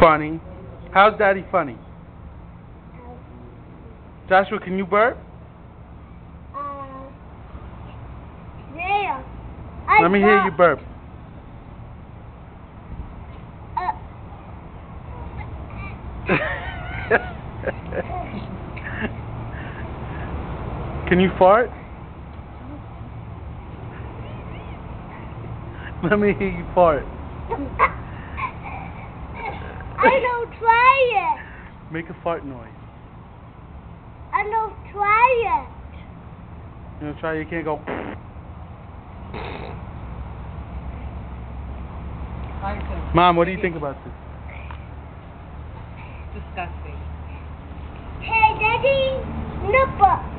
Funny. How's Daddy funny? Joshua, can you burp? Yeah. Let me hear you burp. Can you fart? Let me hear you fart. I don't try it. Make a fart noise. I don't try it. You wanna try? You can't go. Mom, what do you think about this? Disgusting. Hey, Daddy, nipple.